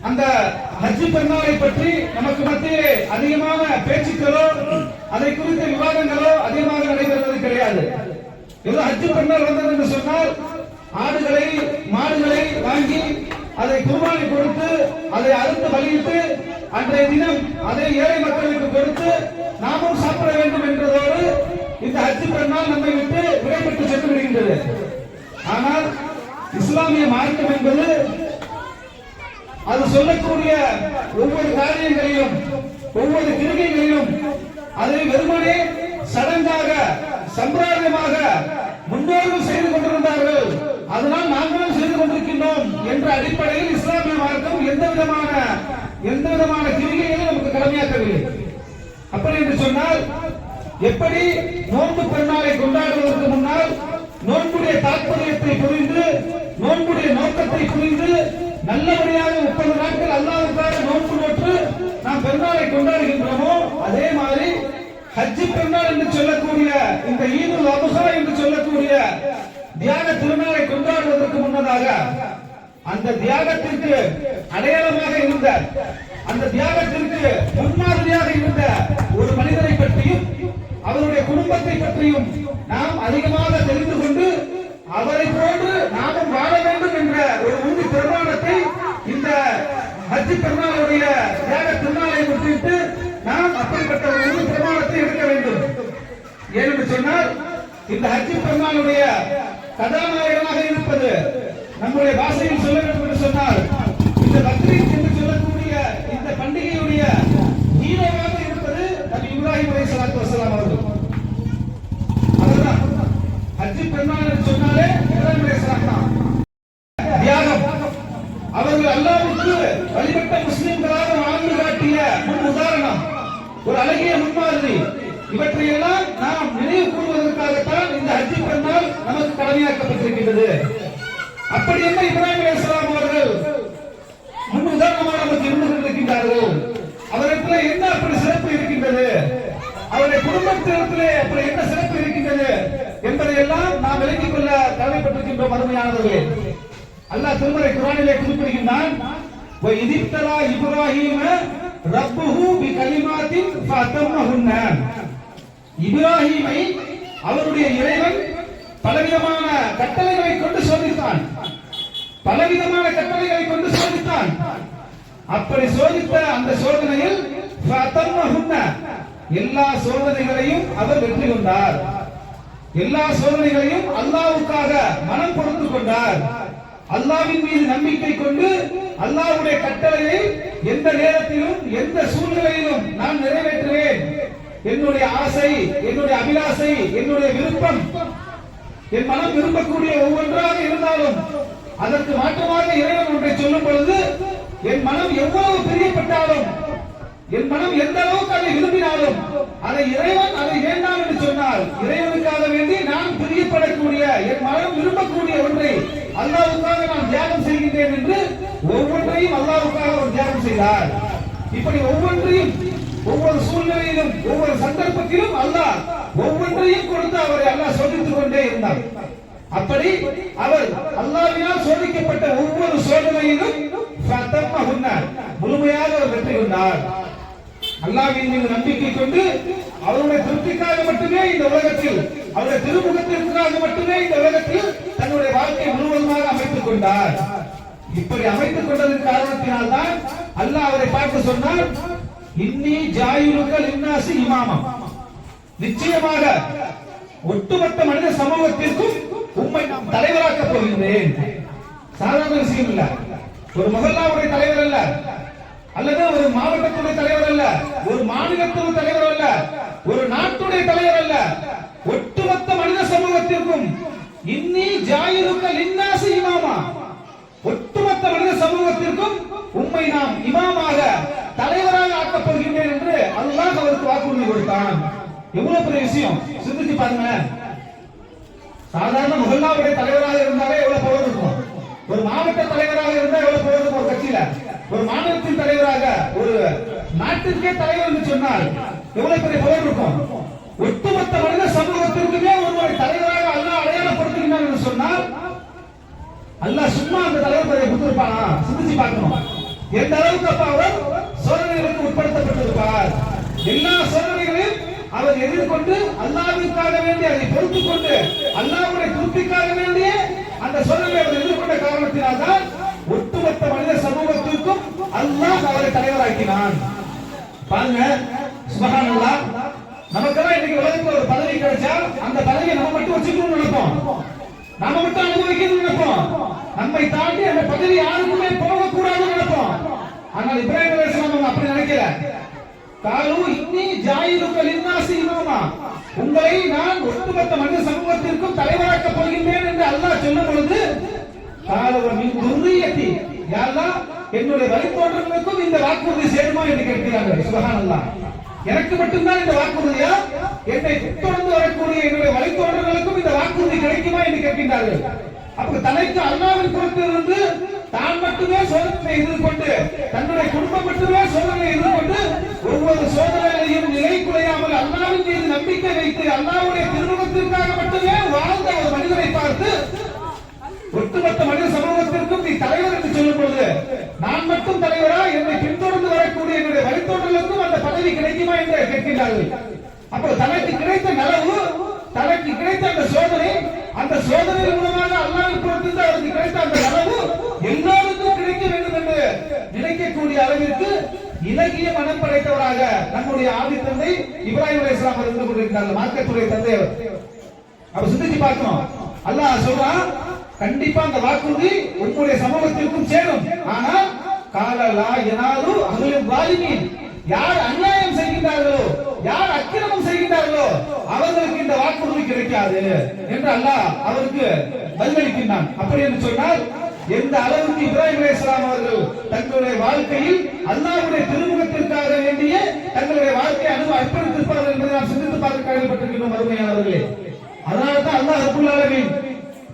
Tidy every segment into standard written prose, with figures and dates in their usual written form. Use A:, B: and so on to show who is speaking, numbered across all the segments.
A: அந்த ஹஜ் பெருநாளை பற்றி நமக்கு மத்தியிலே அதிகமான பேச்சுக்களோ அதை குறித்த விவாதங்களோ அதிகமாக நடைபெறுவது கிடையாது. ஏதோ ஹஜ் பெருநாள் வந்தது என்று சொன்னால் ஆடுகளை மாடுகளை வாங்கி அதை குர்பானி கொடுத்து அதை அறுத்து பலியிட்டு அன்றைய தினம் அதை ஏழை மக்களுக்கு கொடுத்து நாமும் சாப்பிட வேண்டும் என்றதோடு இந்த ஹஜ் பெருநாள் நம்மை விட்டு விடைபெற்று சென்று விடுகின்றது. ஆனால் இஸ்லாமிய மார்க்கம் என்பது அது சொல்லக்கூடிய ஒவ்வொரு காரியங்களையும் ஒவ்வொரு கிருகைகளையும் அதை வெறுமனே சடங்காக சம்பிரதாயமாக முன்னோர்கள் செய்து கொண்டிருந்தார்கள், அதனால் நாங்களும் செய்து கொண்டிருக்கின்றோம் என்ற அடிப்படையில் இஸ்லாமிய மார்க்கம் எந்த விதமான கிரிகைகளும் நமக்கு கடமையாக்கவில்லை. அப்படி என்று சொன்னால் எப்படி நோன்பு பெருநாளை கொண்டாடுவதற்கு முன்னால் நோன்புடைய தாற்பயத்தை புரிந்து நோன்புடைய நோக்கத்தை புரிந்து நல்லபடியாக 30 நாட்கள் அல்லாஹ்வுக்காக நோன்பு நோற்று நாம் பெருநாளை கொண்டாடுகின்றோமோ, அதே மாதிரி ஹஜ் பெருநாள் என்று சொல்லக்கூடிய இந்த ஈதுல் அத்ஹா என்று சொல்லக்கூடிய தியாக திருநாளை கொண்டாடுவதற்கு முன்னதாக அந்த தியாகத்திற்கு அடையாளமாக இருந்த அந்த தியாகத்திற்கு முன்மாதிரியாக இருந்த ஒரு மனிதரை பற்றியும் அவருடைய குடும்பத்தை பற்றியும் நாம் அதிகமாக தெரிந்து கொண்டு அவரை போன்று நாமும் வாழ வேண்டும் என்ற ஒரு உறுதி பிரமாணத்தை இந்த ஹஜ் பெருநாளுடைய தியாக திருநாளை முன்னிட்டு நாம் அப்படிப்பட்ட ஒரு உறுதி பிரமாணத்தை எடுக்க வேண்டும். ஏனென்று சொன்னால் இந்த ஹஜ் பெருநாளுடைய கதாநாயகனாக இருப்பது நம்முடைய பாஷையில் சொல்ல வேண்டும் என்று சொன்னால் இந்த பக்ரீத் என்று சொல்லக்கூடிய இந்த பண்டிகையுடைய ஹீரோவாக இருப்பது நபி இப்ராஹிம் அலைஹிஸ்ஸலாத்து வஸலாம் அவர்கள். அதுதான் ஹஜ் பெருநாள் என்று சொன்னாலே இப்ராஹிம் அலைஹிஸ்ஸலாம் தான். தியாகம் அவர்கள் அல்லாஹ்வுக்கு வழிபட்ட முஸ்லிம்களாக வாழ்ந்து காட்டிய முன் உதாரணம், ஒரு அழகிய முன்மாதிரி. இவற்றையெல்லாம் நாம் நினைவு கூறுவதற்காகத்தான் இந்த ஹஜ் பெருநாள் நமக்கு கடமையாக்கப்பட்டிருக்கின்றது. அப்படி என்ன இப்ராஹிம் அலைஹிஸ்ஸலாம் அவர்கள் முன் உதாரணமாக நமக்கு இருந்து கொண்டிருக்கின்றார்கள். அவரிடத்தில் என்ன அப்படி சிறப்பு இருக்கின்றது, அவருடைய குடும்பத்திலே அப்படி என்ன சிறப்பு இருக்கின்றது என்பதை எல்லாம் நாம் விளங்கிக் கொள்ள கடமைப்பட்டிருக்கின்றோம். அருமையானவர்களே, அல்லாஹ் திருமறை குர்ஆனிலே குறிப்பிடுகின்றான், வஇதிப்தலா இப்ராஹீம ரப்புஹு பிகலிமாத்தின் ஃபஅத்தம்மஹுன்ன. இப்ராஹீமை அவருடைய இறைவன் பலவிதமான கட்டளைகளை கொண்டு சோதித்தான், பலவிதமான கட்டளைகளை கொண்டு சோதித்தான். அப்படி சோதித்த அந்த சோதனையில் ஃபஅத்தம்மஹுன்ன, எல்லா சோதனைகளையும் அவர் வெற்றி கொண்டார். எல்லா சோதனைகளையும் அல்லாஹ்வுக்காக மனம் பொறுத்துக் கொண்டார். அல்லாஹ்வின் மீது நம்பிக்கை கொண்டு அல்லாஹ்வுடைய கட்டளையை எந்த நேரத்திலும் எந்த சூழ்நிலையிலும் நான் நிறைவேற்றுவேன், என்னுடைய ஆசை, என்னுடைய அபிலாசை, என்னுடைய விருப்பம், என் மனம் விரும்பக்கூடிய ஒவ்வொன்றாக இருந்தாலும் அதற்கு மாற்றமாக இறைவன் ஒன்றை சொல்லும் பொழுது என் மனம் எவ்வளவு பிரியப்பட்டாலும் என் மனம் எந்த அளவுக்கு அதை விரும்பினாலும் அதை இறைவன் அதை வேண்டாம் என்று சொன்னால் இறைவனுக்காக வேண்டி நான் பிரியப்படக்கூடிய என் மனம் விரும்பக்கூடிய ஒன்றை அல்லாஹ்வுக்காக நான் தியாகம் செய்கின்றேன் என்று ஒவ்வொன்றையும் அல்லாஹ்வுக்காக அவர் தியாகம் செய்தார். இப்படி ஒவ்வொன்றையும் ஒவ்வொரு சூழ்நிலையிலும் ஒவ்வொரு சந்தர்ப்பத்திலும் அல்லாஹ் ஒவ்வொன்றையும் கொடுத்து அவரை அல்லாஹ் சோதித்துக் கொண்டே இருந்தார். அப்படி அவர் அல்லாஹ்வினால் சோதிக்கப்பட்ட ஒவ்வொரு சோதனையிலும் முழுமையாக அவர் வெற்றி கொண்டார். அல்லாஹ்வின் மீது நம்பிக்கை கொண்டு அவருடைய திருப்திக்காக மட்டுமே இந்த உலகத்தில், அவருடைய திருமுகத்திற்காக மட்டுமே இந்த உலகத்தில் தன்னுடைய வாழ்க்கையை முழுவதுமாக அமைத்துக் கொண்டார். இப்படி அமைத்துக் கொண்டதன் காரணத்தினால் தான் அல்லாஹ் அவரை பார்த்து சொன்னார், இன்னி ஜாயிலுக லின்னாசி இமாமா, நிச்சயமாக ஒட்டுமொத்த மனித சமூகத்திற்கும் உம்மை நாம் தலைவராக்கப் போகின்றேன். சாதாரண விஷயம் இல்ல, ஒரு மஹல்லாவுடைய தலைவர் அல்ல, அல்லது ஒரு மாவட்டத்துடைய தலைவர் அல்ல, ஒரு மாநிலத்துடைய தலைவர் அல்ல, ஒரு நாட்டுடைய தலைவர் அல்ல, ஒட்டுமொத்த மனித சமூகத்திற்கும் இன்னி ஜாயிலுக லின்னாசி இமாமா, ஒட்டுமொத்த மனித சமூகத்திற்கும் உம்மை நாம் இமாமாக தலைவராக ஆக்கப் போகின்றேன் என்று அல்லாஹ் அவருக்கு வாக்குறுதி கொடுத்தான். எவ்வளவு பெரிய விஷயம் சிந்திச்சு பாருங்க. சாதாரண முஹல்லாவுடைய தலைவராக இருந்தாலே எவ்வளவு பவர் இருக்கும், ஒரு மாவட்ட தலைவராக இருந்தா எவ்வளவு பவர் இருக்கும், ஒரு கட்சியில ஒரு மாநிலத்தின் தலைவராக ஒரு நாட்டிற்கே தலைவர் என்று சொன்னால் எவ்வளவு பெரிய பவர் இருக்கும். ஒட்டுமொத்த மனித சமூகத்திற்குமே ஒருவரை தலைவராக அல்லாஹ் அடையாளப்படுத்துகிறார் என்று சொன்னால் அல்லாஹ் சும்மா அந்த தலைவர் பதவியை கொடுத்திருப்பானா? சிந்திச்சு பார்க்கணும். எந்த அளவுக்கு அப்ப அவர் சோதனைகளுக்கு உட்படுத்தப்பட்டிருப்பார். எல்லா சோதனைகளையும் அவர் எதிர்கொண்டு அல்லாஹ்விற்காக வேண்டி அதை பொறுத்துக் கொண்டு அல்லாஹ்வுடைய திருப்திக்காக வேண்டிய அந்த சோதனையை அவர் எதிர்கொண்ட காரணத்தினால்தான் ஒட்டுமொத்த மனித சமூகத்திற்கும் அல்லாஹ் அவரை தலைவராக்கினான். பாருங்க, சுப்ஹானல்லாஹ். நமக்கெல்லாம் இன்னைக்கு உலகத்துல ஒரு பதவி கிடைச்சா அந்த பதவியை நம்ம மட்டும் வச்சுக்கணும்னு நினைப்போம், நாம மட்டும் அனுபவிக்கணும்னு நினைப்போம், நம்மை தாண்டி அந்த பதவி யாருக்குமே போகக்கூடாதுன்னு நினைப்போம். ஆனால் இப்ராஹிம் அலைஹிஸ்ஸலாம் அப்படி நினைக்கல. காலு இன்னி ஜாயிலுக லின்னாஸி இமாமா, உங்களை நான் ஒட்டுமொத்த மனித சமூகத்திற்கும் தலைவராக்கப் போகின்றேன் என்று அல்லாஹ் சொல்லும் பொழுது காலு மின் துர்ரியத்தி, யா அல்லாஹ் என்னுடைய வழித்தோன்றலுக்கும் இந்த வாக்குறுதி சேருமா என்று கேட்கிறார்கள். சுப்ஹானல்லாஹ். எனக்கு மட்டும்தான் இந்த வாக்குறுதியா, என்னை தொடர்ந்து வரக்கூடிய என்னுடைய வழித்தோன்றலுக்கும் இந்த வாக்குறுதி கிடைக்குமா என்று கேட்கின்றார்கள். அப்ப தனக்கு அல்லாஹ்வின் புறத்திலிருந்து தான் மட்டுமே சோதனை எதிர்கொண்டு தன்னுடைய குடும்பம் மட்டுமே சோதனை எதிர்கொண்டு ஒவ்வொரு சோதனையையும் நிலை குலையாமல் அல்லாஹ்வின் மீது நம்பிக்கை வைத்து அல்லாஹ்வுடைய திருமுகத்திற்காக மட்டுமே வாழ்ந்த ஒரு மனிதனை பார்த்து ஒட்டுமொத்த மனித சமூகத்திற்கும் நீ தலைவர் என்று சொல்லும் பொழுது நான் மட்டும் தலைவரா, என்னை பின்தொடர்ந்து வரக்கூடிய என்னுடைய வழித்தோன்றலுக்கும் அந்த பதவி கிடைக்குமா என்று கேட்கின்றார்கள். அப்போ தனக்கு கிடைத்த நலவு, தனக்கு கிடைத்த அந்த சோதனை, அந்த சோதனை மூலமாக அல்லாஹ்வின் புறத்திலிருந்து அவருக்கு கிடைத்த அந்த நலவு எல்லோருக்கும் கிடைக்க வேண்டும் என்று நினைக்கக்கூடிய அளவிற்கு இலகிய மனம் படைத்தவராக நம்முடைய ஆதி தந்தை இப்ராஹிம் அலைஹிஸ்ஸலாம் இருந்து கொண்டிருக்கிறார்கள். மார்க்கத்துடைய தந்தை. அப்ப சிந்திச்சு பார்க்கணும். அல்லாஹ் சொல்றான், கண்டிப்பா அந்த வாக்குறுதி உங்களுடைய சமூகத்திற்கும் சேரும். ஆனால் காலலா யனாலு அஹ்லுல் வாலிமீன், யார் அநியாயம் செய்கின்றார்களோ, யார் அக்கிரமம் செய்கின்றார்களோ அவர்களுக்கு இந்த வாக்குறுதி கிடைக்காது என்று அல்லாஹ் அவருக்கு பதிலளிக்கின்றான். அப்படி என்று சொன்னால் எந்த அளவுக்கு இப்ராஹிம் அலைஹிஸ்ஸலாம் அவர்கள் தங்களுடைய வாழ்க்கையில் அல்லாஹ்வுடைய திருமுகத்திற்காக வேண்டிய தங்களுடைய வாழ்க்கையை அர்ப்பணித்திருப்பார்கள் என்பதை நாம் சிந்தித்து பார்க்க கடமைப்பட்டிருக்கிறோம் அருமையானவர்களே. அதனால்தான் அல்லாஹ் ரப்பல் ஆலமீன்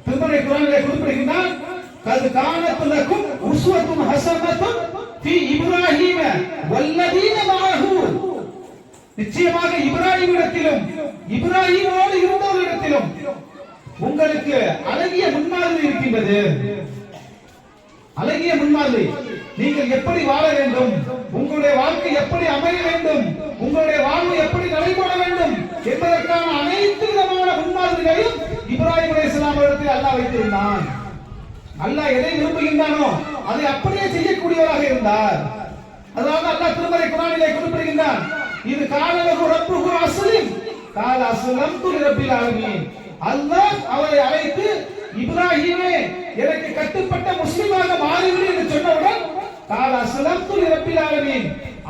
A: திருமறை குர்ஆனிலே குறிப்பிடுகிறார், கத் கானத் லகும் உஸ்வத்துன் ஹஸனத்துன் ஃபீ இப்ராஹீம வல்லதீன மஅஹு, நிச்சயமாக இப்ராஹிமிடத்திலும் இப்ராஹீமோடு இருந்தவர்களிடத்திலும் உங்களுக்கு அழகிய முன்மாதிரி இருக்கின்றது. அழகிய முன்மாதிரி, நீங்கள் எப்படி வாழ வேண்டும், உங்களுடைய வாழ்க்கை எப்படி அமைய வேண்டும், உங்களுடைய வாழ்வு எப்படி நடைபெற வேண்டும் என்பதற்கான அனைத்து விதமான முன்மாதிரிகளையும் இப்ராஹிம் அலைஹிஸ்ஸலாம் இடத்தில் அல்லாஹ் வைத்திருந்தான். அல்லாஹ் எதை விரும்புகின்றானோ அதை அப்படியே செய்யக்கூடியவராக இருந்தார். அதனால அல்லாஹ் திருமறை குர்ஆனிலே குறிப்பிடுகின்றான், இது காலலகு ரப்புஹு அஸ்லிம் கால அஸ்லம்து லிரப்பில் ஆலமீன். அல்லாஹ் அவரை அழைத்து இப்ராஹீமே எனக்கு கட்டுப்பட்ட முஸ்லிமாக மாறிவிடு என்று சொன்னவுடன் கால அஸ்லம்து லிரப்பில் ஆலமீன்,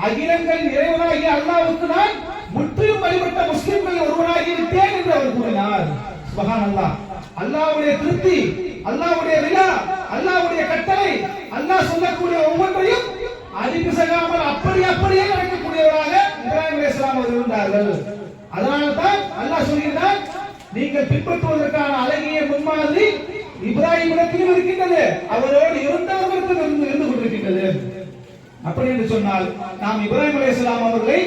A: அகிலங்களின் இறைவனாகிய அல்லாஹ்வுக்கு நான் முற்றிலும் வழிபட்ட முஸ்லிம்கள் ஒருவனாகி விட்டேன் என்று அவர் கூறினார். சுப்ஹானல்லாஹ். அல்லாஹ்வுடைய திருப்தி, அல்லாஹ்வுடைய ரிலா, அல்லாஹ்வுடைய கட்டளை, அல்லாஹ் சொல்லக்கூடிய ஒவ்வொன்றையும் அடிபிசகாமல் அப்படியே நடக்கக்கூடியவராக இப்ராஹிம் அலைஹிஸ்ஸலாம் அவர்கள் இருந்தார்கள். அதனால்தான் அல்லாஹ் சொல்கிறார், நீங்கள் பின்பற்றுவதற்கான அழகிய முன்மாதிரி இப்ராஹிம் இடத்திலும் இருக்கின்றது, அவரோடு இருந்தவர்களுக்கும் இருந்து கொண்டிருக்கின்றது. அப்படி என்று சொன்னால் நாம் இப்ராஹிம் அலைஹிஸ்ஸலாம் அவர்களை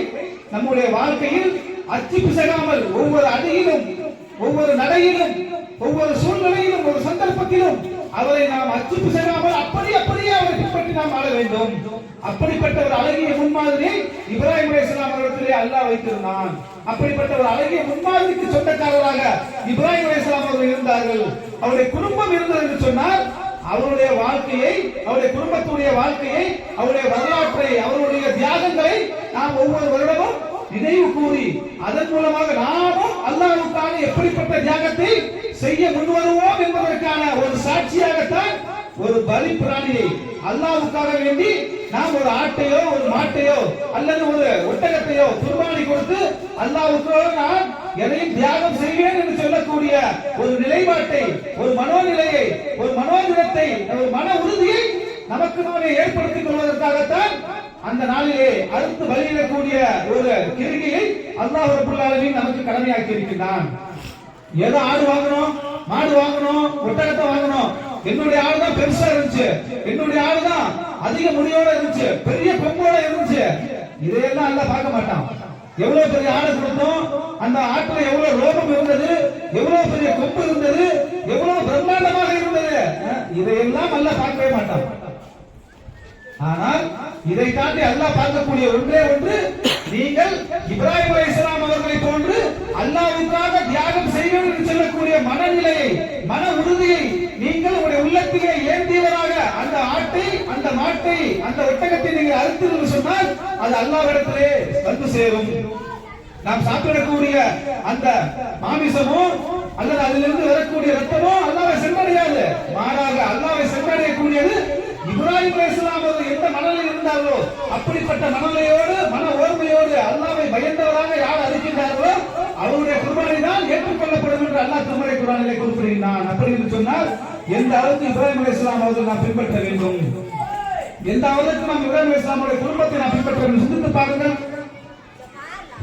A: நம்முடைய வாழ்க்கையில் அச்சு பிசகாமல் ஒவ்வொரு அடியிலும், ஒவ்வொரு நடையிலும், ஒவ்வொரு சூழ்நிலையிலும், ஒரு சந்தர்ப்பத்திலும் அவரை நாம் அச்சு பிசகாமல் அப்படியே அவரை பின்பற்றி நாம் வாழ வேண்டும். அப்படிப்பட்ட ஒரு அழகிய முன்மாதிரியை இப்ராஹிம் அலைஹிஸ்ஸலாம் அவர்களிடத்திலே அல்லாஹ் வைத்திருந்தான். அப்படிப்பட்ட ஒரு அழகிய முன்மாதிரிக்கு சொந்தக்காரராக இப்ராஹிம் அலைஹிஸ்ஸலாம் அவர்கள் இருந்தார்கள். அவருடைய குடும்பம் இருந்தது என்று சொன்னால் அவருடைய வாழ்க்கையை, அவருடைய குடும்பத்துடைய வாழ்க்கையை, அவருடைய வரலாற்றை, அவருடைய தியாகங்களை நாம் ஒவ்வொரு வருடமும் நினைவு கூறி அதன் மூலமாக நாமும் அல்லாஹ்வுக்காக எப்படிப்பட்ட தியாகத்தை செய்ய முன்வருவோம் என்பதற்கான ஒரு சாட்சியாகத்தான் ஒரு பலி பிராணியை அல்லாஹ்வுக்காக வேண்டி நாம் ஒரு ஆட்டையோ ஒரு மாட்டையோ அல்லது ஒரு ஒட்டகத்தையோ குர்பானி கொடுத்து அல்லாஹ்வுக்காக நான் எதையும் தியாகம் செய்வேன் என்று சொல்லக்கூடிய ஒரு நிலைப்பாட்டை, ஒரு மனோநிலையை, ஒரு மனோதிடத்தை, ஒரு மன உறுதியை நமக்கு நாமே ஏற்படுத்திக் கொள்வதற்காகத்தான் அந்த நாளிலே அறுத்து பலியிடக்கூடிய ஒரு கிருகையை அல்லாஹ் ரப்பல் ஆலமீன் நமக்கு கடமையாக்கி இருக்கின்றான். ஏதோ ஆடு வாங்கணும், மாடு வாங்கணும், ஒட்டகத்தை வாங்கணும், என்னுடைய ஆடு தான் பெருசா இருந்துச்சு, என்னுடைய ஆடு தான் அதிக முடியோட இருந்துச்சு, பெரிய கொம்போட இருந்துச்சு, இதையெல்லாம் அல்லாஹ் பார்க்க மாட்டான். எவ்வளவு பெரிய ஆடு கொடுத்தோம், அந்த ஆட்டுல எவ்வளவு ரோமம் இருந்தது, எவ்வளவு பெரிய கொம்பு இருந்தது, எவ்வளவு பிரம்மாண்டமாக இருந்தது, இதையெல்லாம் அல்லாஹ் பார்க்கவே மாட்டான். ஆனால் இதை தாண்டி அல்லாஹ் பார்க்கக்கூடிய ஒன்றே ஒன்று, நீங்கள் இப்ராஹிம் அலைஹிஸ்ஸலாம் அவர்களை போன்று அல்லாஹ்வுக்காக தியாகம் செய்வேன் என்று சொல்லக்கூடிய மனநிலையை, மன உறுதியை நீங்கள் உங்களுடைய உள்ளத்திலே ஏந்தியவராக அந்த ஆட்டை, அந்த மாட்டை, அந்த ஒட்டகத்தை நீங்கள் அறுத்தீர்கள் சொன்னால் அது அல்லாஹ்விடத்திலே வந்து சேரும். நாம் சாப்பிடக்கூடிய அந்த மாமிசமோ அல்லது அதிலிருந்து வரக்கூடிய ரத்தமோ அல்லாஹ்வை சென்றடையாது. மாறாக அல்லாஹ்வை சென்றடையக்கூடியது இப்ராஹிம் அலைஹிஸ்ஸலாம் அவர்கள் எந்த மனநிலையில் இருந்தார்களோ அப்படிப்பட்ட மனநிலையோடு, மன ஓர்மையோடு அல்லாஹ்வை பயந்தவராக யார் அறுக்கின்றார்களோ அவருடைய குர்பானி தான் ஏற்றுக்கொள்ளப்படும் என்று அல்லாஹ் திருமறை குர்ஆனிலே குறிப்பிடுகிறான். அப்படி என்று சொன்னால் எந்த அளவுக்கு இப்ராஹிம் அலைஹிஸ்ஸலாம் அவர்கள் நாம் பின்பற்ற வேண்டும், எந்த அளவுக்கு நாம் இப்ராஹிம் அலைஹிஸ்ஸலாமுடைய குடும்பத்தை நாம் பின்பற்ற வேண்டும், சிந்தித்து பாருங்கள்.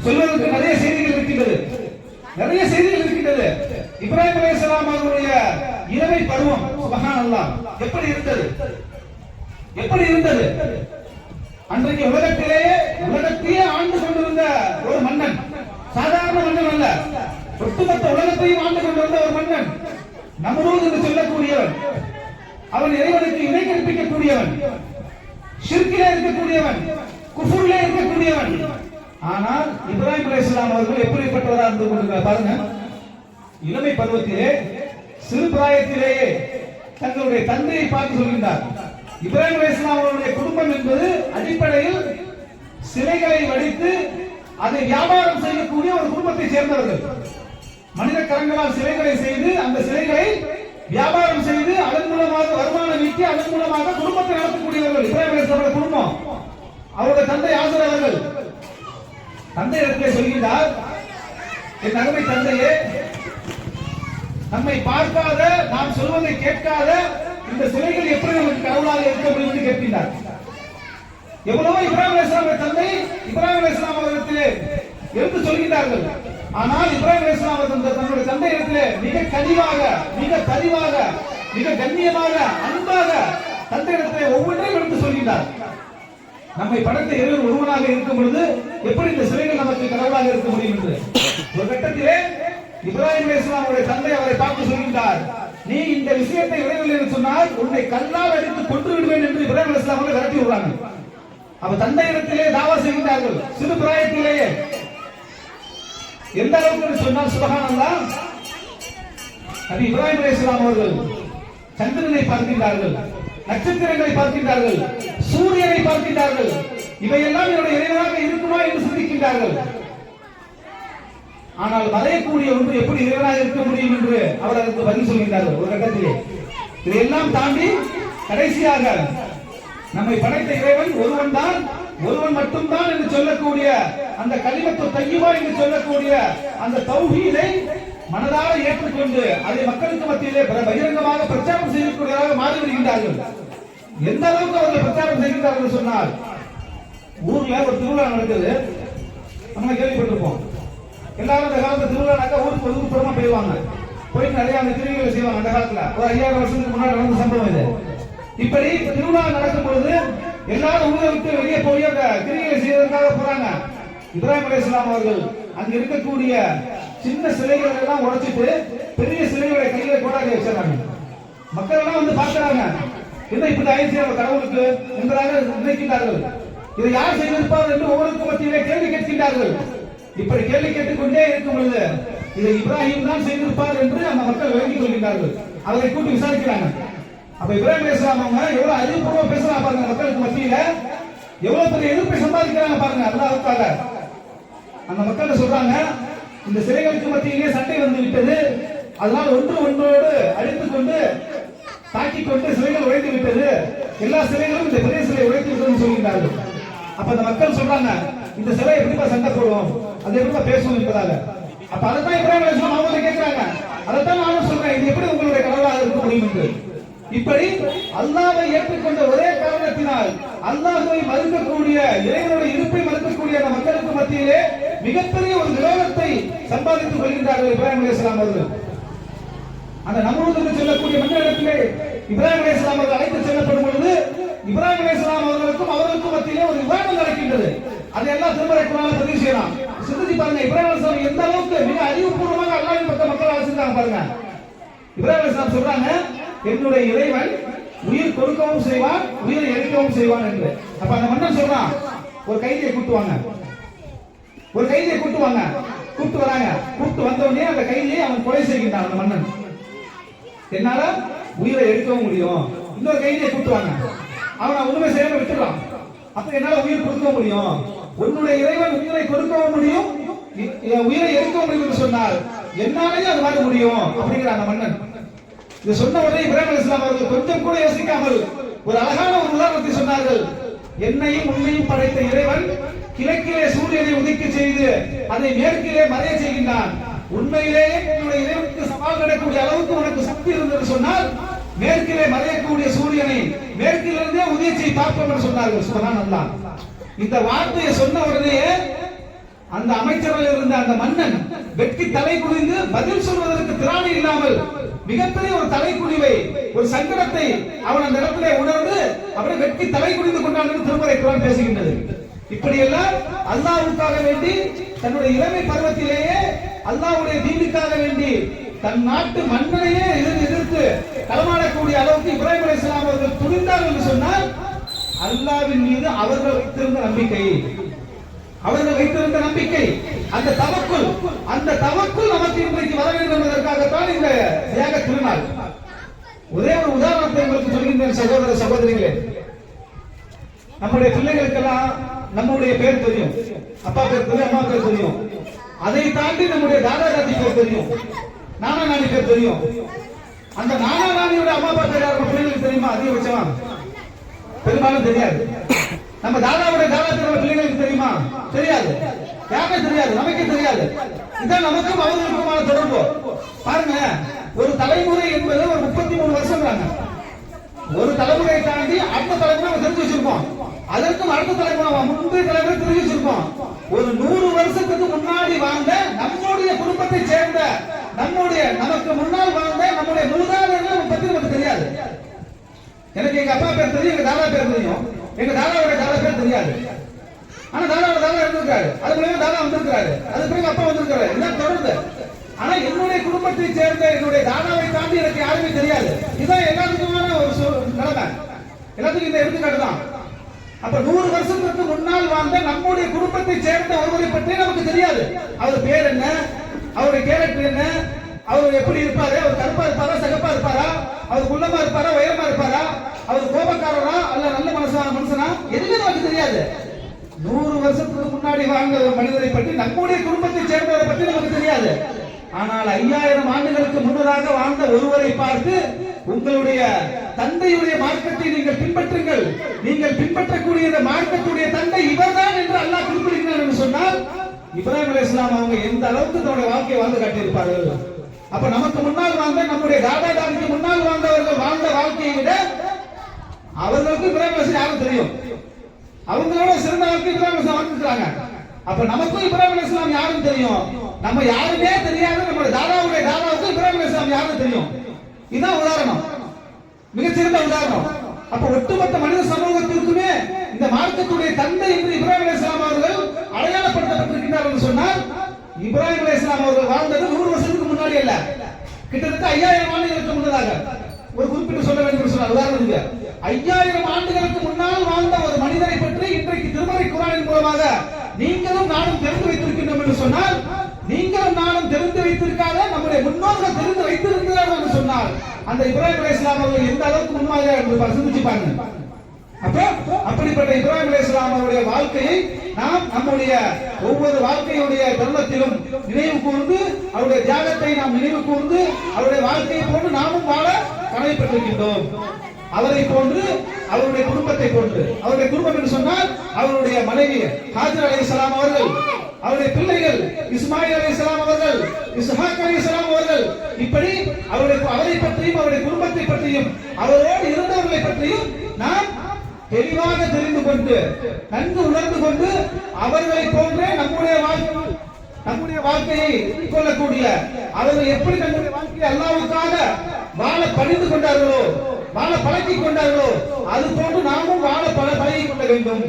A: சொல்வதற்கு நிறைய செய்திகள் இருக்கின்றது, நிறைய செய்திகள் இருக்கின்றது. இப்ராஹிம் அலைஹிஸ்ஸலாம் அவர்களுடைய இளமை பருவம் சுப்ஹானல்லாஹ் எப்படி இருந்தது, எப்படி இருந்தது? அன்றைக்கு உலகத்தையே ஆண்டு கொண்டிருந்த ஒரு மன்னன், சாதாரண மன்னன் அல்ல, ஒட்டுமொத்த உலகத்தையும் ஆண்டு கொண்டிருந்த ஒரு மன்னன், நம்ரூத் என்று சொல்லக்கூடியவன். அவன் இறைவனுக்கு இணை கற்பிக்கக்கூடியவன், ஷிர்கிலே இருக்கக்கூடியவன், குஃப்ரிலே இருக்கக்கூடியவன். ஆனால் இப்ராஹிம் அலைஹிஸ்ஸலாம் அவர்கள் எப்படிப்பட்டவராக இருந்து கொண்டிருக்கிறார் பாருங்க. இளமை பருவத்திலே, சிறு பிராயத்திலேயே தங்களுடைய தந்தையை பார்த்து சொல்கின்றார். இப்ராஹிம் அலைஹிஸ்ஸலாம் அவருடைய குடும்பம் என்பது அடிப்படையில் சிலைகளை வடித்து அதை வியாபாரம் செய்யக்கூடிய ஒரு குடும்பத்தை சேர்ந்தவர்கள். மனித கரங்களால் சிலைகளை செய்து அந்த சிலைகளை வியாபாரம் செய்து அதன் மூலமாக வருமானம் ஈட்டி அதன் மூலமாக குடும்பத்தை நடத்தக்கூடியவர்கள் இப்ராஹிம் அலைஹிஸ்ஸலாம் குடும்பம். அவருடைய தந்தை ஆசர் அவர்கள் தந்தை இடத்திலே சொல்கிறார், என் அருமை தந்தையே, நம்மை பார்க்காத, நாம் சொல்வதை கேட்காத இந்த சிலைகள் எப்படி நமக்கு கடவுளாக இருக்க முடியும் என்று கேட்கிறார். எவ்வளவோ இப்ராஹிம் அலைஹிஸ்ஸலாம் தந்தை இப்ராஹிம் அலைஹிஸ்ஸலாம் அவர்களிடத்திலே எடுத்து சொல்கிறார்கள். ஆனால் இப்ராஹிம் அலைஹிஸ்ஸலாம் அவர்கள் தன்னுடைய தந்தை இடத்திலே மிக கனிவாக, மிக பரிவாக, மிக கண்ணியமாக, அன்பாக தந்தை இடத்திலே ஒவ்வொன்றையும் எடுத்து சொல்கிறார். நம்மை படைத்த இறைவன் ஒருவனாக இருக்கும் பொழுது எப்படி இந்த சிலைகள் நமக்கு கடவுளாக இருக்க முடியும் என்று ஒரு கட்டத்திலே இப்ராஹிம் அலைஹிஸ்ஸலாம் அவருடைய தந்தை அவரை பார்த்து சொல்கின்றார், நீ இந்த விஷயத்தை விடவில்லை என்று சொன்னால் உன்னை கல்லால் அடித்து கொன்று விடுவேன் என்று இப்ராஹிம் அலைஹிஸ்ஸலாம் அவர்கள் விரட்டி விடுறாங்க. அப்ப தந்தை இடத்திலே தாவா செய்கின்றார்கள் சிறு பிராயத்திலேயே. எந்த அளவுக்கு சொன்னால் சுப்ஹானல்லாஹ், நபி இப்ராஹிம் அலைஹிஸ்ஸலாம் அவர்கள் சந்திரனை பார்க்கின்றார்கள், நட்சத்திரங்களை பார்க்கின்றார்கள், சூரியனை பார்க்கின்றார்கள். இவையெல்லாம் என்னுடைய இறைவனாக இருக்குமா என்று சிந்திக்கின்றார்கள். ஆனால் மறையக்கூடிய ஒன்று எப்படி இறைவனாக இருக்க முடியும் என்று அவர் அதற்கு பதில் சொல்கின்றார்கள் ஒரு கட்டத்திலே. இதையெல்லாம் தாண்டி கடைசியாக நம்மை படைத்த இறைவன் ஒருவன் தான், ஒருவன் மட்டும்தான் என்று சொல்லக்கூடிய அந்த கலிமத்து தய்யிபா என்று சொல்லக்கூடிய அந்த தௌஹீதை மனதார ஏற்றுக்கொண்டு அதை மக்களுக்கு மத்தியிலே பகிரங்கமாக பிரச்சாரம் செய்யக்கூடியவராக மாறி வருகின்றார்கள். எந்த அளவுக்கு அவர்கள் பிரச்சாரம் செய்கின்றார்கள் சொன்னால், ஊர்ல ஒரு திருவிழா நடக்குது, நம்ம கேள்விப்பட்டிருப்போம். எல்லாரும் அந்த காலத்துல திருவிழானாக்கா ஊருக்கு ஒதுக்குப்புறமா போயிடுவாங்க, போயிட்டு நிறைய அந்த திருவிழா செய்வாங்க. அந்த காலத்துல ஒரு 5000 வருஷத்துக்கு முன்னாடி நடந்த சம்பவம் இது. இப்படி திருவிழா நடக்கும் பொழுது எல்லாரும் ஊரை விட்டு வெளியே போய் அந்த திருவிழா செய்வதற்காக போறாங்க. இப்ராஹிம் அலைஹிஸ்ஸலாம் அவர்கள் அங்க இருக்கக்கூடிய சின்ன சிலைகள் எல்லாம் உடைச்சிட்டு பெரிய சிலைகளை கையில கொண்டாடி வச்சிடறாங்க. மக்கள் எல்லாம் வந்து பார்க்கிறாங்க, என்ன இப்படி ஆயிடுச்சு நம்ம கடவுளுக்கு என்பதாக நினைக்கின்றார்கள். இதை யார் செய்திருப்பார் என்று ஒவ்வொருக்கு மத்தியிலே கேள்வி கேட்கின்றார்கள். இப்படி கேள்வி கேட்டுக்கொண்டே இருக்கும் பொழுது இதை இப்ராஹிம் தான் செய்திருப்பார் என்று அந்த மக்கள் விளங்கிக் கொள்கின்றார்கள். அவரை கூட்டி விசாரிக்கிறாங்க. அப்ப இப்ராஹிம் அலைஹிஸ்ஸலாம் அவங்க எவ்வளவு அறிவுபூர்வமா பேசுறாங்க பாருங்க, மக்களுக்கு மத்தியில எவ்வளவு பெரிய எதிர்ப்பை சம்பாதிக்கிறாங்க பாருங்க அல்லாஹ்வுக்காக. அந்த மக்கள் சொல்றாங்க, இந்த சிலைகளுக்கு மத்தியிலே சண்டை வந்து விட்டது, அதனால் ஒன்று ஒன்றோடு அடித்துக் கொண்டு தாக்கிக் கொண்டு சிலைகள் உடைந்து விட்டது, எல்லா சிலைகளும் இந்த பெரிய சிலை உடைத்து விட்டது சொல்கின்றார்கள். அப்ப அந்த மக்கள் சொல்றாங்க, இந்த சிலை எப்படிப்பா சண்டை போடுவோம், அது எப்படிப்பா பேசுவோம் என்பதாக. அப்ப அதைத்தான் இப்ராஹிம் அலைஹிஸ்ஸலாம் அவங்க கேட்கிறாங்க, அதைத்தான் நானும் சொல்றேன், இது எப்படி உங்களுடைய கடவுளாக இருக்க முடியும் என்று. இப்படி அல்லாஹ்வை ஏற்றுக்கொண்ட ஒரே காரணத்தினால் அல்லாஹ்வை மறுக்கக்கூடிய, இறைவனுடைய இருப்பை மறுக்கக்கூடிய அந்த மக்களுக்கு மத்தியிலே மிகப்பெரிய ஒரு விரோதத்தை சம்பாதித்துக் கொள்கின்றார்கள் இப்ராஹிம் அலைஹிஸ்ஸலாம் அவர்கள். அந்த நம்ரூத் என்று சொல்லக்கூடிய மன்னரிடத்திலே இப்ராஹிம் அலைஹிஸ்ஸலாம் அவர்கள் அழைத்து செல்லப்படும் பொழுது இப்ராஹிம் அலைஹிஸ்ஸலாம் அவர்களுக்கும் மத்தியிலே ஒரு விவாதம் நடக்கின்றது. அதையெல்லாம் திருமறை குர்ஆனில் பதிவு செய்யலாம். சிந்திச்சு பாருங்க, இப்ராஹிம் அலைஹிஸ்ஸலாம் எந்த அளவுக்கு மிக அறிவுபூர்வமாக அல்லாஹ்வின் பக்கம் மக்கள் அழைச்சிருக்காங்க பாருங்க. இப்ராஹிம் அலைஹிஸ்ஸலாம் சொல்றாங்க, என்னுடைய இறைவன் உயிர் கொடுக்கவும் செய்வான், உயிரை எடுக்கவும் செய்வான் என்று. அப்ப அந்த மன்னன் சொல்றான், ஒரு கைதியை கூட்டுவாங்க, ஒரு கைதியை கூட்டுவாங்க, கூப்பிட்டு வராங்க. கூப்பிட்டு வந்த உடனே அந்த கைதியை அவன் கொலை செய்கின்றான். அந்த மன்னன், என்னால உயிரை எடுக்கவும் முடியும். இன்னொரு கைதியை கூட்டுவாங்க, அவன் உண்மை செய்யாம விட்டுறான். அப்ப என்னால உயிர் கொடுக்க முடியும், உன்னுடைய இறைவன் உயிரை கொடுக்கவும் முடியும், உயிரை எடுக்கவும் முடியும் என்று சொன்னால் என்னாலேயே அது மாதிரி முடியும் அப்படிங்கிற அந்த மன்னன். இது சொன்ன உடனே இப்ராஹிம் அலைஹிஸ்ஸலாம் அவர்கள் கொஞ்சம் கூட யோசிக்காமல் ஒரு அழகான ஒரு உதாரணத்தை சொன்னார்கள். என்னையும் உன்னையும் படைத்த இறைவன் கிழக்கிலே சூரியனை உதிக்க செய்து அதை மேற்கிலே மறைய செய்கின்றான். உண்மையிலேயே என்னுடைய இறைவனுக்கு சவால் நடக்கூடிய அளவுக்கு உனக்கு சக்தி இருந்தது சொன்னால் மேற்கிலே மறையக்கூடிய சூரியனை மேற்கிலிருந்தே உதயத்தை பார்ப்போம் என்று சொன்னார்கள். சுப்ஹானல்லாஹ். இந்த வார்த்தையை சொன்ன உடனே அந்த அமைச்சரில் இருந்த அந்த மன்னன் வெட்கி தலை குனிந்து பதில் சொல்வதற்கு திராணி இல்லாமல் மிகப்பெரிய ஒரு தலைக்குனிவை, ஒரு சங்கடத்தை அவன் அந்த இடத்திலே உணர்ந்து அப்படியே வெட்கி தலை குனிந்து கொண்டான் என்று திருமறை குர்ஆன் பேசுகின்றது. இப்படியெல்லாம் அல்லாஹ்வுக்காக வேண்டி தன்னுடைய இளமை பருவத்திலேயே அல்லாஹ்வுடைய தீனுக்காக வேண்டி தன் நாட்டு மன்னனையே எதிர்த்து களமாடக்கூடிய அளவுக்கு இப்ராஹிம் அலைஹிஸ்ஸலாம் அவர்கள் துணிந்தார்கள் என்று சொன்னால் அல்லாஹ்வின் மீது அவர்கள் வைத்திருந்த நம்பிக்கை, அவர்கள் வைத்திருந்த நம்பிக்கை, அந்த தவக்குல் நமக்கு இன்றைக்கு வர வேண்டும் என்பதற்காகத்தான் இந்த தியாக திருநாள். ஒரே ஒரு உதாரணத்தை உங்களுக்கு சொல்கின்றேன் சகோதர சகோதரிகளே. நம்முடைய பிள்ளைகளுக்கெல்லாம் நம்முடைய பேர் தெரியும், அப்பா பேர் தெரியும், அம்மா பேர் தெரியும். அதை தாண்டி நம்முடைய தாதா தாதி பேர் தெரியும், நானா நானி பேர் தெரியும். அந்த நானா நானியோட அம்மா அப்பா பேர் யாரும் பிள்ளைகளுக்கு தெரியுமா? அதிகபட்சமா பெரும்பாலும் தெரியாது. நம்ம தாதாவுடைய தாதா பேர் பிள்ளைகளுக்கு தெரியுமா? தெரியாது. யாருமே தெரியாது, நமக்கே தெரியாது. இதான் நமக்கும் அவர்களுக்குமான தொடர்பு. பாருங்க, ஒரு தலைமுறை என்பது ஒரு 33 வருஷம். ஒரு தலைமுறையை தாண்டி அடுத்த தலைமுறை தெரிஞ்சு வச்சிருப்போம், அதற்கும் அடுத்த தலைமுறை முந்தைய தலைமுறை தெரிஞ்சு வச்சிருப்போம். ஒரு 100 வருஷத்துக்கு முன்னாடி வாழ்ந்த நம்முடைய குடும்பத்தை சேர்ந்த நமக்கு முன்னால் வாழ்ந்த நம்முடைய மூதாதையர்கள் பத்தி நமக்கு தெரியாது. எனக்கு எங்க அப்பா பேர் தெரியும், எங்க தாதா பேர் தெரியும், எங்க தாதாவோட தாதா பேர் தெரியாது. ஆனா தாதாவோட தாதா இருந்திருக்காரு, அது மூலமா தாதா வந்திருக்காரு, அது பிறகு அப்பா வந்திருக்காரு, இதான் தொடர்ந்து. ஆனா என்னுடைய குடும்பத்தை சேர்ந்த என்னுடைய தாதாவை தாண்டி எனக்கு யாருமே தெரியாது. இதுதான் எல்லாத்துக்குமான ஒரு நிலைமை, எல்லாத்துக்கும் இந்த எடுத்துக்காட்டு தான். அப்ப 100 வருஷத்துக்கு முன்னால் வாழ்ந்த நம்முடைய குடும்பத்தை சேர்ந்த ஒருவரை பற்றி நமக்கு தெரியாது. அவர் பேர் என்ன, அவருடைய கேரக்டர் என்ன, அவர் எப்படி இருப்பாரு, அவர் கருப்பா இருப்பாரா, சகப்பா இருப்பாரா, அவர் குள்ளமா இருப்பாரா, உயரமா இருப்பாரா, அவர் கோபக்காரரா அல்ல நல்ல மனுஷனா, எதுவுமே நமக்கு தெரியாது. 100 வருஷத்துக்கு முன்னாடி வாழ்ந்த ஒரு மனிதரை பற்றி நம்முடைய குடும்பத்தை சேர்ந்தவரை பற்றி நமக்கு தெரியாது. ஆனால் 5000 ஆண்டுகளுக்கு முன்னதாக வாழ்ந்த ஒருவரை பார்த்து உங்களுடைய தந்தையுடைய மார்க்கத்தை நீங்கள் பின்பற்றுங்கள், நீங்கள் பின்பற்றக்கூடிய இந்த மார்க்கத்துடைய தந்தை இவர்தான் என்று அல்லாஹ் குறிப்பிடுகிறார் என்று சொன்னால் இப்ராஹிம் அலைஹிஸ்ஸலாம் அவங்க எந்த அளவுக்கு தன்னுடைய வாழ்க்கையை வாழ்ந்து காட்டியிருப்பார்கள். அப்ப நமக்கு முன்னால் வாழ்ந்த நம்முடைய தாதா தாதிக்கு முன்னால் வாழ்ந்தவர்கள் வாழ்ந்த வாழ்க்கையை விட அவர்களுக்கு இப்ராஹிம் அலைஹிஸ்ஸலாம் யாரும் தெரியும், அவங்களோட சிறந்த வாழ்க்கை இப்ராஹிம் அலைஹிஸ்ஸலாம் வாழ்ந்துட்டாங்க. அப்ப நமக்கும் இப்ராஹிம் அலைஹிஸ்ஸலாம் யாரும் தெரியும், நம்ம யாருமே தெரியாத நம்முடைய தாதாவுடைய தாதாவுக்கு இப்ராஹிம் அலைஹிஸ்ஸலாம் யாரும் தெரியும். இதுதான் உதாரணம், மிகச்சிறந்த உதாரணம். அப்ப ஒட்டுமொத்த மனித சமூகத்திற்குமே இந்த மார்க்கத்துடைய தந்தை என்று இப்ராஹிம் அலைஹிஸ்ஸலாம் அவர்கள் அடையாளப்படுத்தப்பட்டிருக்கிறார் என்று சொன்னால் இப்ராஹிம் அலைஹிஸ்ஸலாம் அவர்கள் வாழ்ந்தது 100 வருஷத்துக்கு முன்னாடி அல்ல, கிட்டத்தட்ட 5000 ஆண்டுகளுக்கு முன்னதாக. ஒரு குறிப்பிட்டு சொல்ல வேண்டும் என்று சொன்னார். உதாரணத்துக்கு 5000 ஆண்டுகளுக்கு முன்னால் வாழ்ந்த ஒரு மனிதரை பற்றி இன்றைக்கு திருமறை குர்ஆனின் மூலமாக நீங்களும் நானும் தெரிந்து வைத்திருக்கின்றோம் என்று சொன்னால், நீங்களும் நானும் தெரிந்து வைத்திருக்காத நம்முடைய முன்னோர்கள் தெரிந்து வைத்திருக்கிறார்கள் என்று சொன்னால் அந்த இப்ராஹிம் அலைஹிஸ்ஸலாம் அவர்கள் எந்த அளவுக்கு முன்மாதிரியா என்று சிந்திச்சு பாருங்க. அப்படிப்பட்ட இப்ராஹிம் அலைஹிஸ்ஸலாம் அவருடைய வாழ்க்கையை நாம் நம்முடைய ஒவ்வொரு வாழ்க்கையுடைய தருணத்திலும் நினைவு கூர்ந்து அவருடைய தியாகத்தை நாம் நினைவு கூர்ந்து அவருடைய வாழ்க்கையை போன்று நாமும் வாழ கடமைப்பட்டிருக்கின்றோம். அவரை போன்று அவருடைய குடும்பத்தை போன்று, அவருடைய குடும்பம் என்று சொன்னால் அவருடைய மனைவி ஹாஜர் அலைஹிஸ்ஸலாம் அவர்கள், அவருடைய பிள்ளைகள் இஸ்மாயில் அலைஹிஸ்ஸலாம் அவர்கள், இஸ்ஹாக் அலைஹிஸ்ஸலாம் அவர்கள், இப்படி அவரை பற்றியும் அவருடைய குடும்பத்தை பற்றியும் அவரோடு இருந்தவர்களை பற்றியும் நாம் தெளிவாக தெரிந்து கொண்டு நன்கு உணர்ந்து கொண்டு அவர்களை போன்றே நம்முடைய வாழ்க்கையை கொள்ளக்கூடிய, அவர்கள் எப்படி நம்முடைய வாழ்க்கையை அல்லாஹ்வுக்காக வாழ பணிந்து கொண்டார்களோ, வாழ பழக்கிக் கொண்டார்களோ, அது போன்று நாமும் வாழ பழகிக் கொள்ள வேண்டும்.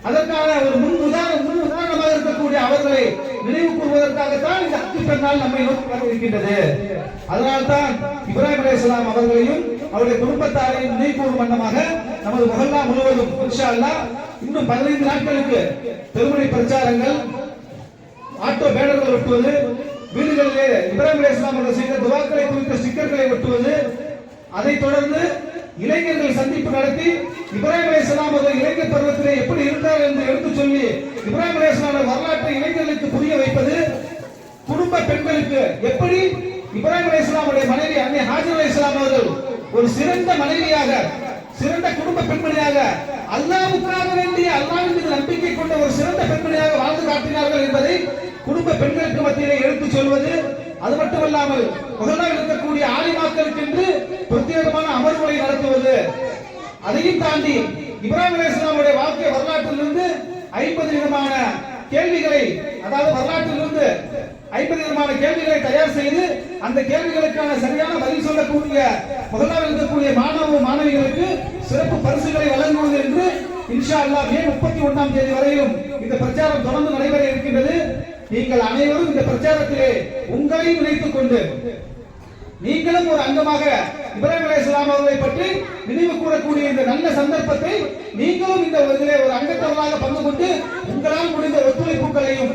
A: அதற்கான ஒரு முன் உதாரணமாக இருக்கக்கூடிய அவர்களை நினைவு கூறுவதற்காகத்தான் இந்த ஹஜ் பெருநாள் நம்மை நோக்கி வர இருக்கின்றது. அதனால்தான் இப்ராஹிம் அலைஹிஸ்ஸலாம் அவர்களையும் அவருடைய குடும்பத்தாரை நினைவுகூரும் வண்ணமாக நமது மொஹல்லா முழுவதும் இன்ஷா அல்லாஹ் இன்னும் 15 நாட்களுக்கு திருமணி பிரச்சாரங்கள், ஆட்டோ பேனர்கள் ஒட்டுவது, வீடுகளிலே இப்ராஹிம் அலைஹிஸ்ஸலாம் அவர்கள் செய்த துஆக்களை குறித்த ஸ்டிக்கர்களை ஒட்டுவது, அதைத் தொடர்ந்து இளைஞர்கள் சந்திப்பு நடத்தி இப்ராஹிம் அலைஹிஸ்ஸலாம் அவர்கள் இளைஞர் பருவத்திலே எப்படி இருந்தார் என்று எடுத்துச் சொல்லி இப்ராஹிம் அலைஹிஸ்ஸலாம் வரலாற்றை இளைஞர்களுக்கு புரிய வைப்பது, குடும்ப பெண்களுக்கு எப்படி இப்ராஹிம் அலைஹிஸ்ஸலாம் அவருடைய மனைவி அன்னை ஹாஜர் அலைஹிஸ்ஸலாம் அவர்கள் ஒரு சிறந்த மனைவியாக, சிறந்த குடும்ப பெண்மணியாக, அல்லாஹ்வுக்காக வேண்டிய அல்லாஹ்வின் மீது நம்பிக்கை கொண்ட ஒரு சிறந்த பெண்மணியாக வாழ்ந்து காட்டினார்கள் என்பதை குடும்ப பெண்களுக்கு மத்தியிலே எடுத்துச் சொல்வது, அது மட்டுமல்லாமல் மொஹல்லாவில் இருக்கக்கூடிய ஆலிமாக்களுக்கு என்று பிரத்யேகமான அமர்வுகளை நடத்துவது, அதையும் தாண்டி இப்ராஹிம் அலைஹிஸ்ஸலாமுடைய வாழ்க்கை வரலாற்றிலிருந்து 50 விதமான கேள்விகளை, அதாவது வரலாற்றிலிருந்து 50 விதமான கேள்விகளை தயார் செய்து அந்த கேள்விகளுக்கான சரியான பதில் சொல்லக்கூடிய மொஹல்லாவில் இருக்கக்கூடிய மாணவ மாணவிகளுக்கு சிறப்பு பரிசுகளை வழங்குவது என்று இன்ஷா அல்லாஹ் மே 31ஆம் தேதி வரையிலும் இந்த பிரச்சாரம் தொடர்ந்து நடைபெற இருக்கின்றது. நீங்கள் அனைவரும் இந்த பிரச்சாரத்திலே உங்களையும் இணைத்துக் கொண்டு நீங்களும் ஒரு அங்கமாக இப்ராஹிம் அலைஹிஸ்ஸலாம் அவர்களை பற்றி நினைவு கூறக்கூடிய இந்த நல்ல சந்தர்ப்பத்தை நீங்களும் இந்த இதிலே ஒரு அங்கத்தவர்களாக பங்கு கொண்டு உங்களால் முடிந்த ஒத்துழைப்புகளையும்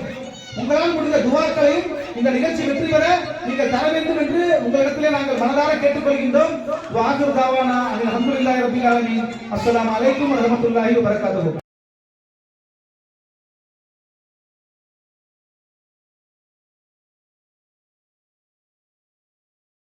A: உங்களால் முடிந்த துஆக்களையும் இந்த நிகழ்ச்சி வெற்றி பெற நீங்கள் தர வேண்டும் என்று உங்களிடத்திலே நாங்கள் மனதார கேட்டுக்கொள்கின்றோம். வாஹிரு தாவானா அல்ஹம்துலில்லாஹி ரப்பில் ஆலமீன். அஸ்ஸலாமு அலைக்கும் வரஹ்மத்துல்லாஹி வபரகாத்துஹு.